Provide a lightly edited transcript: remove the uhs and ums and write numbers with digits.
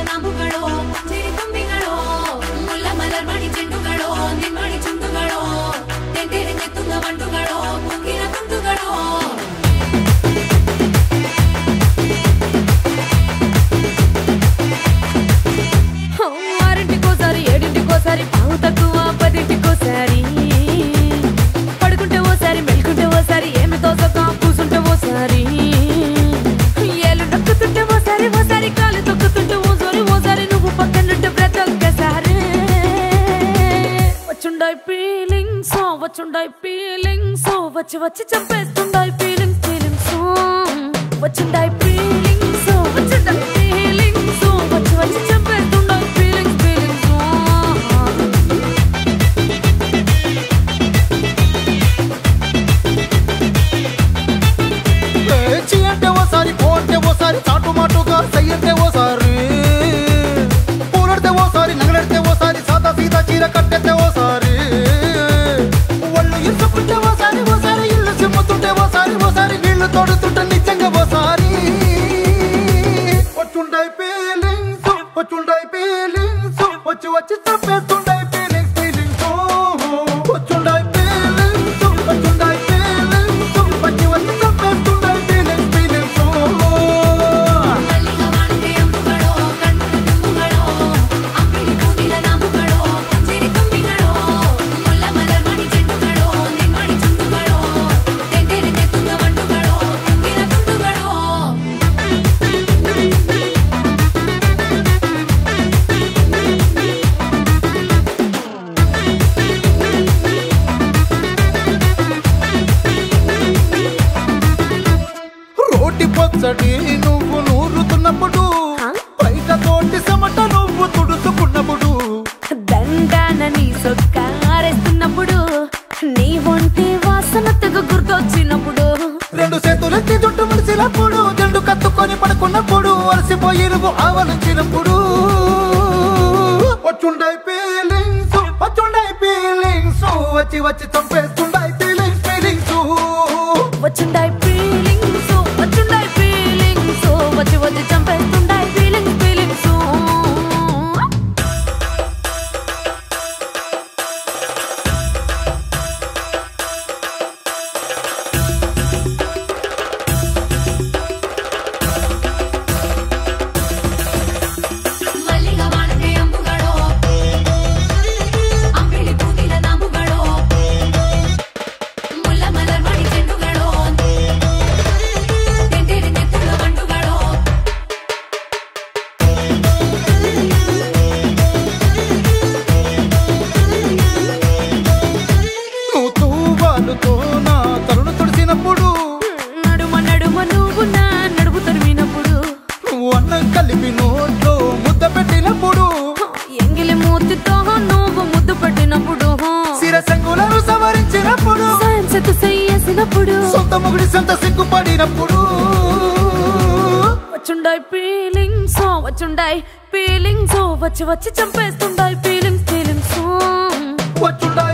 ನಾಮುಗಳೋ ಚಿರಿ ತುಂಬಿಗಳೋ ಮುಲ್ಲ ಮಲರ್ ಮಣಿ ಚೆಂಡುಗಳೋ ನಿಮ್ಮಣಿ ಚುಂಡುಗಳೋ ತೆಂಟೆರೆಂಗೆ ತುಂಗ ಬಂಡುಗಳೋ ಮುಗಿನ ತುಂಡುಗಳೋ ఆరింటికోసారి ఏడింటికోసారి పావు తక్కువ పదింటికోసారి పడుకుంటే ఓసారి మెలుకుంటే ఓసారి ఏమి తోసక కూసుంటే ఓసారి ఏలు నొక్కుతుంటే ఓసారి ఓసారి కాలు తొక్కుతుంటే ఓసారి నువ్వు పక్కనుంటే ప్రతి ఒక్కసారి వచ్చుండాయి ఫీలింగ్స్ వచ్చి వచ్చి చంపేస్తుండాయి ఫీలింగ్స్ వచ్చుండాయి ఫీలింగ్స్ వచ్చుండాయి ఫీలింగ్స్ వచ్చి వచ్చి చంపేస్తుండాయి ఓసారి చాటు మాటుగా సయ్యంటే ఓసారి పూలడితే ఓసారి నగలడితే ఓసారి సాదా సీదా చీర కట్టెతే ఓసారి ఒళ్ళు ఇసుకుంటే ఓసారి ఇల్లు సిమ్ముతుంటే ఓసారి నీళ్లు తోడుతుంటే నిజంగా ఓసారి వచ్చుండాయి ఫీలింగ్స్ వచ్చి వచ్చి చంపేస్తుండాయి ఫీలింగ్స్ వచ్చుండాయి ఫీలింగ్స్ వచ్చి వచ్చి చంపేస్తుండాయి ఫీలింగ్స్ పొచ్చడి నువ్వు నూరుతున్నప్పుడు బయట తోటి సమట నువ్వు తుడుచుకున్నప్పుడు దండాన నీ సొక్కారేస్తున్నప్పుడు నీ ఒంటి వాసన తెగ గుర్తొచ్చినప్పుడు రెండు చేతులెత్తి జుట్టు ముడిసినప్పుడు జండు కత్తుకొని పడుకున్నప్పుడు అలసిపోయి నువ్వు ఆవలించినప్పుడు వచ్చుండాయి ఫీలింగ్స్ వచ్చి వచ్చి చంపేస్తుండాయి ఫీలింగ్స్ వచ్చుండాయి ఫీలింగ్స్ వచ్చి వచ్చి చంపేస్తుండాయి ఫీలింగ్స్ కలిపి నోట్లో ముద్ద పెట్టినప్పుడు ఎంగిలి మూతితో నువ్వు ముద్దు పెట్టినప్పుడు శిరసంగులను సవరించినప్పుడు చేసినప్పుడు సొంత మొగుడి సొంత సిగ్గుపడినప్పుడు వచ్చుండాయి ఫీలింగ్స్ వచ్చి వచ్చి చంపేస్తుండాయి ఫీలింగ్స్ వచ్చుండాయి